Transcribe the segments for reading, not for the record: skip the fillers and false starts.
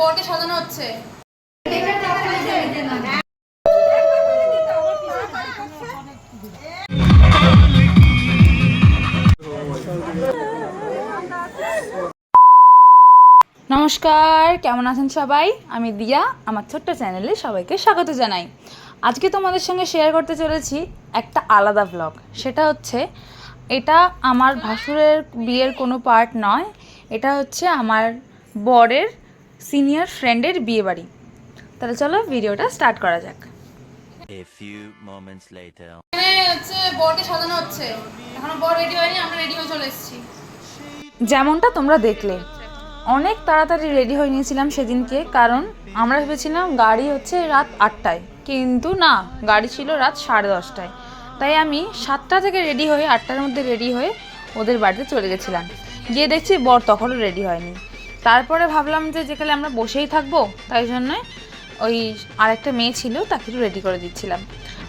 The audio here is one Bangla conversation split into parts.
বরকে সাজানো হচ্ছে। নমস্কার, কেমন আছেন সবাই? আমি দিয়া, আমার ছোট্ট চ্যানেলে সবাইকে স্বাগত জানাই। আজকে তোমাদের সঙ্গে শেয়ার করতে চলেছি একটা আলাদা ব্লগ। সেটা হচ্ছে, এটা আমার ভাসুরের বিয়ের কোনো পার্ট নয়, এটা হচ্ছে আমার বরের সিনিয়র ফ্রেন্ডের বিয়ে বাড়ি। তাহলে চলো ভিডিওটা স্টার্ট করা যাক। এখানে হচ্ছে বরকে সাজানো হচ্ছে, এখনো বর রেডি হয়নি, আমরা রেডি হয়ে চলে এসেছি। যেমনটা তোমরা দেখলে, অনেক তাড়াতাড়ি রেডি হয়ে নিয়েছিলাম সেদিনকে, কারণ আমরা ভেবেছিলাম গাড়ি হচ্ছে রাত 8টায়, কিন্তু না, গাড়ি ছিল রাত 10:30টায়। তাই আমি 7টা থেকে রেডি হয়ে 8টার মধ্যে রেডি হয়ে ওদের বাড়িতে চলে গেছিলাম। গিয়ে দেখছি বর তখনও রেডি হয়নি। তারপরে ভাবলাম যে যেখানে আমরা বসেই থাকবো, তাই জন্যে ওই আরেকটা মেয়ে ছিল, তাকে একটু রেডি করে দিচ্ছিলাম।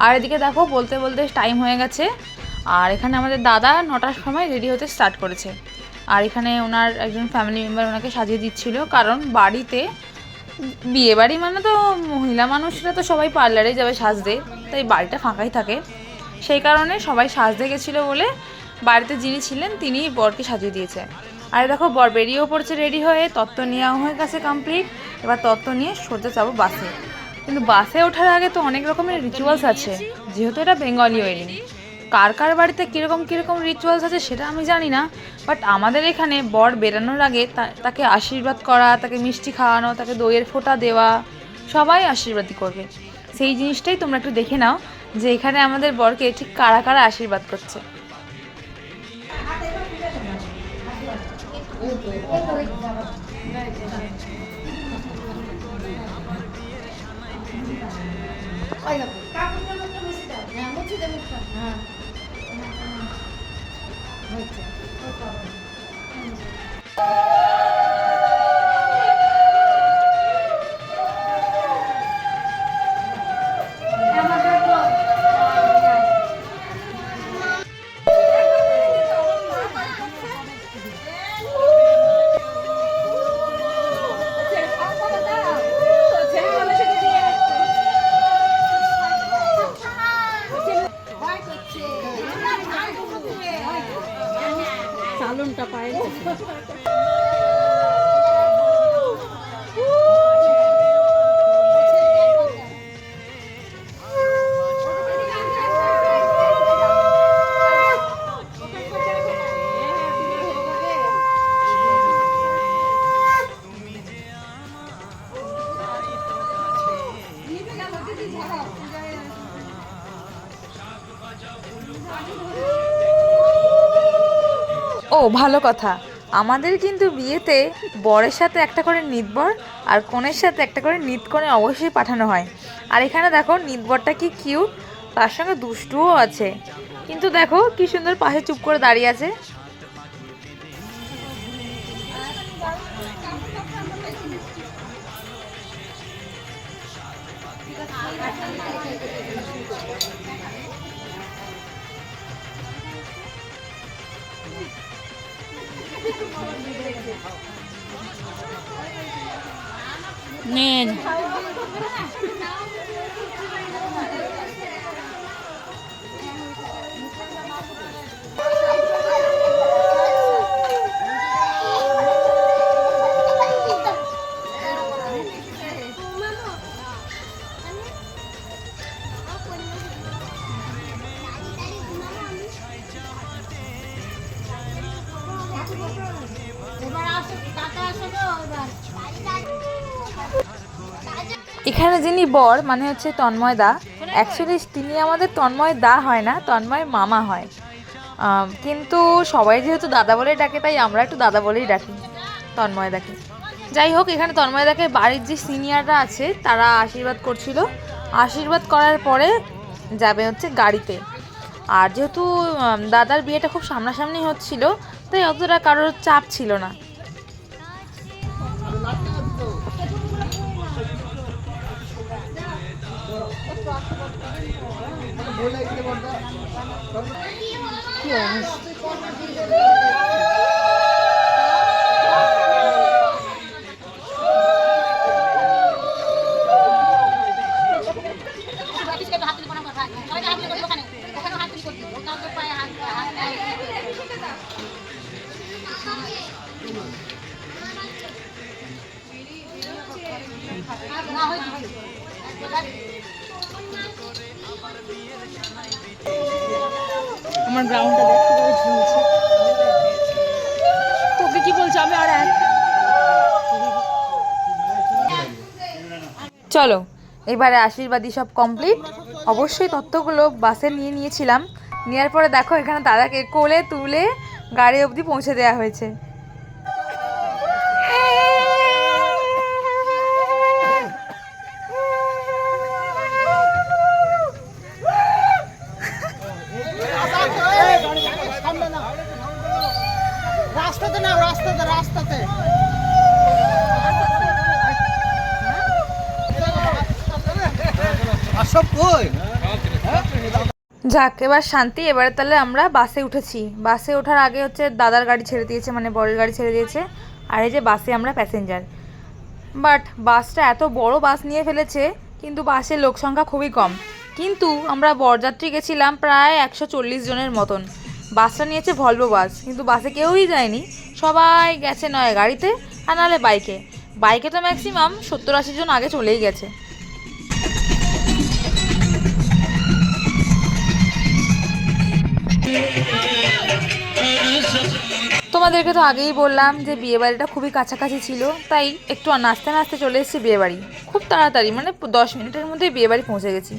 আর এদিকে দেখো, বলতে বলতে টাইম হয়ে গেছে। আর এখানে আমাদের দাদা 9টার সময় রেডি হতে স্টার্ট করেছে। আর এখানে ওনার একজন ফ্যামিলি মেম্বার ওনাকে সাজিয়ে দিচ্ছিল, কারণ বাড়িতে বিয়ে বাড়ি মানে তো মহিলা মানুষরা তো সবাই পার্লারে যাবে সাজতে, তাই বাড়িটা ফাঁকাই থাকে। সেই কারণে সবাই সাজতে গেছিলো বলে বাড়িতে যিনি ছিলেন তিনি বরকে সাজিয়ে দিয়েছে। আর দেখো, বর বেরিয়েও পড়ছে রেডি হয়ে, তত্ত্ব নেওয়া হয়ে গেছে কমপ্লিট। এবার তত্ত্ব নিয়ে সোজা যাবো বাসে। কিন্তু বাসে ওঠার আগে তো অনেক রকমের রিচুয়ালস আছে, যেহেতু এটা বেঙ্গলি ওয়েডিং। কার কার বাড়িতে কীরকম কীরকম রিচুয়ালস আছে সেটা আমি জানি না, বাট আমাদের এখানে বর বেরানোর আগে তাকে আশীর্বাদ করা, তাকে মিষ্টি খাওয়ানো, তাকে দইয়ের ফোঁটা দেওয়া, সবাই আশীর্বাদই করবে। সেই জিনিসটাই তোমরা একটু দেখে নাও, যে এখানে আমাদের বরকে ঠিক কারা কারা আশীর্বাদ করছে। চালনটা পায় ও ভালো কথা, আমাদের কিন্তু বিয়েতে বরের সাথে একটা করে নিতবর আর কনের সাথে একটা করে নিতকনে অবশ্যই পাঠানো হয়। আর এখানে দেখো, নিতবরটা কি কিউট, তার সঙ্গে দুষ্টুও আছে। কিন্তু দেখো কি সুন্দর পাশে চুপ করে দাঁড়িয়ে আছে। নেন এখানে যিনি বর মানে হচ্ছে তন্ময় দা, অ্যাকচুয়ালি তিনি আমাদের তন্ময় দা হয় না, তন্ময় মামা হয়। কিন্তু সবাই যেহেতু দাদা বলেই ডাকে, তাই আমরা একটু দাদা বলেই ডাকি তন্ময় দাকে। যাই হোক, এখানে তন্ময় দাকে বাড়ির যে সিনিয়ররা আছে তারা আশীর্বাদ করছিল। আশীর্বাদ করার পরে যাবে হচ্ছে গাড়িতে। আর যেহেতু দাদার বিয়েটা খুব সামনাসামনি হচ্ছিল, তাই অতটা কারোর চাপ ছিল না। কি আমার গ্রাউন্ডটা দেখতে পাবে ঝুলছে। তোকে কি বলছো আমি আর এক চলো এবারে আশীর্বাদী সব কমপ্লিট। অবশ্যই তত্ত্বগুলো বাসে নিয়ে নিয়েছিলাম। নেওয়ার পরে দেখো এখানে দাদাকে কোলে তুলে গাড়ি অবধি পৌঁছে দেওয়া হয়েছে। রাস্তাতে না রাস্তাতে রাস্তাতে আসব কই যাক এবার শান্তি। এবারে তাহলে আমরা বাসে উঠেছি। বাসে ওঠার আগে হচ্ছে দাদার গাড়ি ছেড়ে দিয়েছে, মানে বরের গাড়ি ছেড়ে দিয়েছে। আর এই যে বাসে আমরা প্যাসেঞ্জার। বাট বাসটা এত বড় বাস নিয়ে ফেলেছে, কিন্তু বাসের লোক সংখ্যা খুবই কম। কিন্তু আমরা বরযাত্রী গেছিলাম প্রায় 140 জনের মতন। বাসটা নিয়েছে ভলভো বাস, কিন্তু বাসে কেউই যায়নি, সবাই গেছে নয় গাড়িতে আর নাহলে বাইকে। বাইকে তো ম্যাক্সিমাম 70-80 জন আগে চলেই গেছে। তোমাদেরকে তো আগেই বললাম যে বিয়েবাড়িটা খুবই কাছাকাছি ছিল, তাই একটু নাচতে নাচতে চলে এসেছি বিয়েবাড়ি। খুব তাড়াতাড়ি, মানে 10 মিনিটের মধ্যেই বিয়েবাড়ি পৌঁছে গেছি।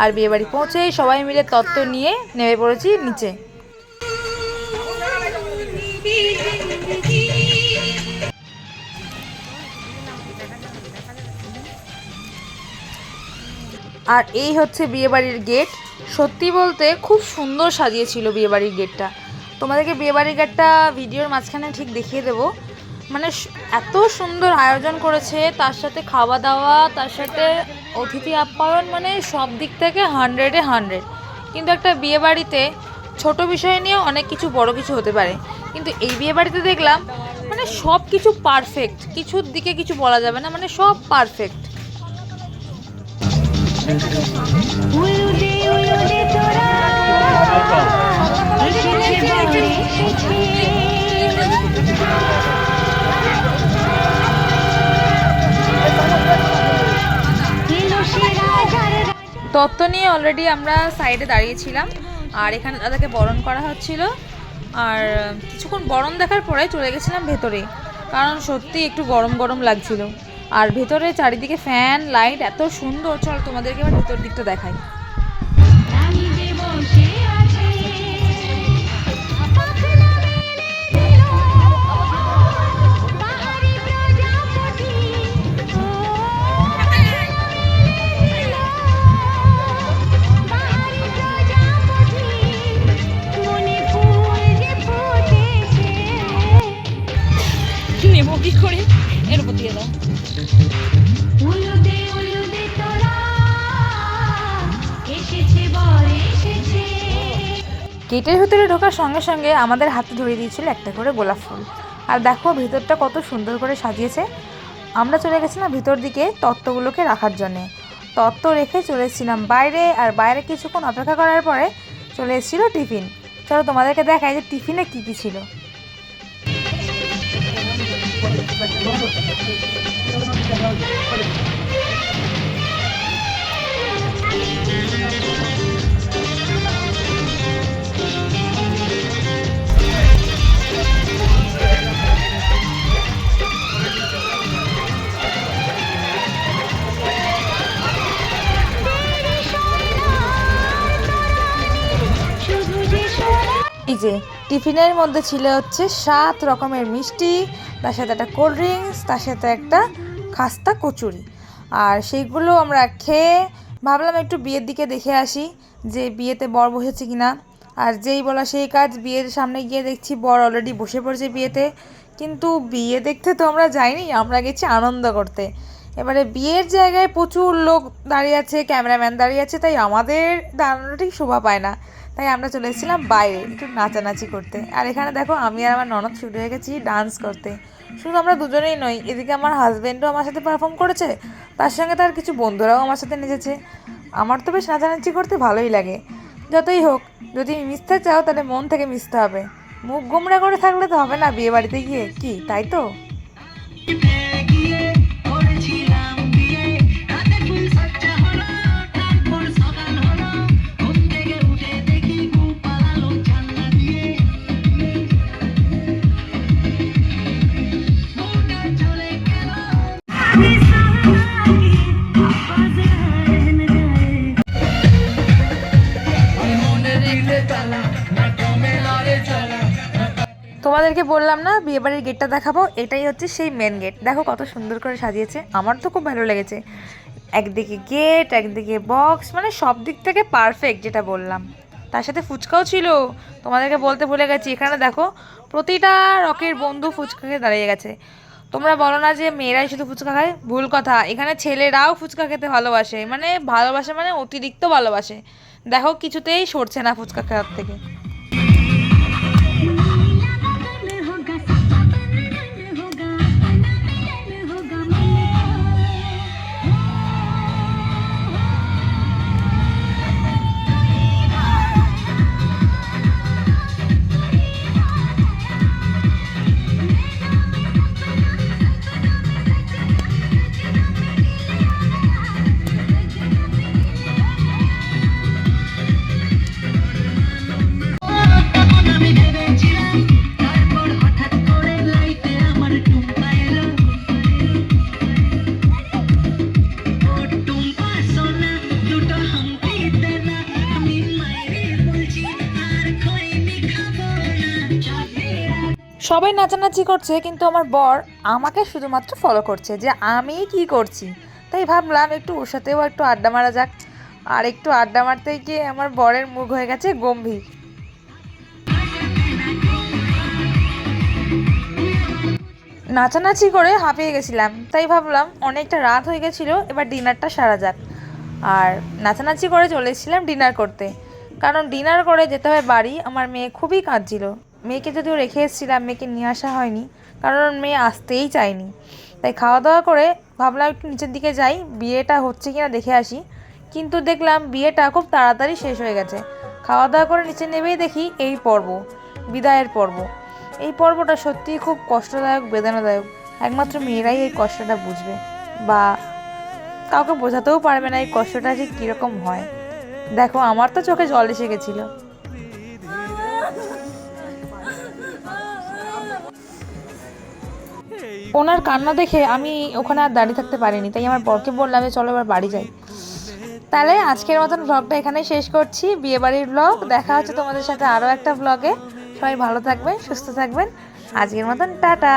আর বিয়েবাড়ি পৌঁছেই সবাই মিলে তত্ত্ব নিয়ে নেমে পড়েছি নিচে। আর এই হচ্ছে বিয়েবাড়ির গেট। সত্যি বলতে খুব সুন্দর সাজিয়েছিল বিয়েবাড়ির গেটটা। তোমাদেরকে বিয়েবাড়ির গেটটা ভিডিওর মাঝখানে ঠিক দেখিয়ে দেবো। মানে এত সুন্দর আয়োজন করেছে, তার সাথে খাওয়া দাওয়া, তার সাথে অতিথি আপ্যায়ন, মানে সব দিক থেকে 100-এ 100। কিন্তু একটা বিয়েবাড়িতে ছোট বিষয় নিয়েও অনেক কিছু বড় কিছু হতে পারে, কিন্তু এই বিয়েবাড়িতে দেখলাম মানে সব কিছু পারফেক্ট, কিছুর দিকে কিছু বলা যাবে না, মানে সব পারফেক্ট। তত্ত্ব নিয়ে অলরেডি আমরা সাইডে দাঁড়িয়েছিলাম, আর এখানে দাদাকে বরণ করা হচ্ছিল। আর কিছুক্ষণ বরণ দেখার পরে চলে গেছিলাম ভেতরে, কারণ সত্যি একটু গরম গরম লাগছিল। আর ভেতরে চারিদিকে ফ্যান লাইট এত সুন্দর। চল তোমাদেরকে এবার ভেতর দিকটা দেখাই। নেবো কি করে, এর উপর দিয়ে দাও। গেটের ভিতরে ঢোকার সঙ্গে সঙ্গে আমাদের হাতে ধরিয়ে দিয়েছিল একটা করে গোলাপ ফুল। আর দেখো ভিতরটা কত সুন্দর করে সাজিয়েছে। আমরা চলে গেছিলাম ভিতর দিকে তত্ত্বগুলোকে রাখার জন্যে। তত্ত্ব রেখে চলে এসেছিলাম বাইরে, আর বাইরে কিছুক্ষণ অপেক্ষা করার পরে চলে এসেছিল টিফিন। চলো তোমাদেরকে দেখাই যে টিফিনে কী কী ছিল। এই যে টিফিনের মধ্যে ছিল হচ্ছে 7 রকমের মিষ্টি, তার সাথে একটা কোল্ড ড্রিঙ্কস, তার সাথে একটা খাস্তা কচুরি। আর সেইগুলো আমরা খেয়ে ভাবলাম একটু বিয়ের দিকে দেখে আসি যে বিয়েতে বর বসেছে কিনা। আর যেই বলা সেই কাজ, বিয়ের সামনে গিয়ে দেখছি বর অলরেডি বসে পড়েছে বিয়েতে। কিন্তু বিয়ে দেখতে তো আমরা যাইনি, আমরা গেছি আনন্দ করতে। এবারে বিয়ের জায়গায় প্রচুর লোক দাঁড়িয়ে আছে, ক্যামেরাম্যান দাঁড়িয়ে আছে, তাই আমাদের দাঁড়ানোটা ঠিক শোভা পায় না। তাই আমরা চলে এসেছিলাম বাইরে একটু নাচানাচি করতে। আর এখানে দেখো আমি আর আমার ননদ শুরু হয়ে গেছি ডান্স করতে। শুধু আমরা দুজনেই নই, এদিকে আমার হাজব্যান্ডও আমার সাথে পারফর্ম করেছে, তার সঙ্গে তার কিছু বন্ধুরাও আমার সাথে নেচেছে। আমার তো বেশ নাচানাচি করতে ভালোই লাগে। যতই হোক, যদি মিশতে চাও তাহলে মন থেকে মিশতে হবে। মুখ গোমড়া করে থাকলে তো হবে না বিয়ে বাড়িতে গিয়ে, কি তাই তো? তোমাদেরকে বললাম না বিয়েবাড়ির গেটটা দেখাবো, এটাই হচ্ছে সেই মেন গেট। দেখো কত সুন্দর করে সাজিয়েছে, আমার তো খুব ভালো লেগেছে। একদিকে গেট, একদিকে বক্স, মানে সব দিক থেকে পারফেক্ট যেটা বললাম। তার সাথে ফুচকাও ছিল, তোমাদেরকে বলতে ভুলে গেছি। এখানে দেখো প্রতিটা রকের বন্ধু ফুচকা খেয়ে দাঁড়িয়ে গেছে। তোমরা বলো না যে মেয়েরাই শুধু ফুচকা খায়, ভুল কথা, এখানে ছেলেরাও ফুচকা খেতে ভালোবাসে, মানে ভালোবাসে মানে অতিরিক্ত ভালোবাসে। দেখো কিছুতেই সরছে না ফুচকা খাওয়ার থেকে। সবাই নাচানাচি করছে, কিন্তু আমার বর আমাকে শুধুমাত্র ফলো করছে যে আমি কি করছি। তাই ভাবলাম একটু ওর সাথেও একটু আড্ডা মারা যাক। আর একটু আড্ডা মারতে গিয়ে আমার বরের মুখ হয়ে গেছে গম্ভীর। নাচানাচি করে হাঁপিয়ে গেছিলাম, তাই ভাবলাম অনেকটা রাত হয়ে গেছিলো, এবার ডিনারটা সারা যাক। আর নাচানাচি করে চলে এসেছিলাম ডিনার করতে, কারণ ডিনার করে যেতে হয় বাড়ি। আমার মেয়ে খুবই কাঁদছিল, মেয়েকে যদিও রেখে এসেছিলাম, মেয়েকে নিয়ে আসা হয়নি কারণ মেয়ে আসতেই চায়নি। তাই খাওয়া দাওয়া করে ভাবলাম একটু নিচের দিকে যাই, বিয়েটা হচ্ছে কিনা দেখে আসি। কিন্তু দেখলাম বিয়েটা খুব তাড়াতাড়ি শেষ হয়ে গেছে। খাওয়া দাওয়া করে নিচে নেমেই দেখি এই পর্ব, বিদায়ের পর্ব। এই পর্বটা সত্যিই খুব কষ্টদায়ক, বেদনাদায়ক। একমাত্র মেয়েরাই এই কষ্টটা বুঝবে, বা কাউকে বোঝাতেও পারবে না এই কষ্টটা যে কীরকম হয়। দেখো আমার তো চোখে জল এসে গেছিলো। ওনার কান্না দেখে আমি ওখানে আর দাঁড়িয়ে থাকতে পারিনি, তাই আমার বরকে বললাম যে চলো এবার বাড়ি যাই। তাহলে আজকের মতন ব্লগটা এখানেই শেষ করছি, বিয়েবাড়ির ব্লগ। দেখা হচ্ছে তোমাদের সাথে আরও একটা ব্লগে। সবাই ভালো থাকবেন, সুস্থ থাকবেন। আজকের মতন টাটা।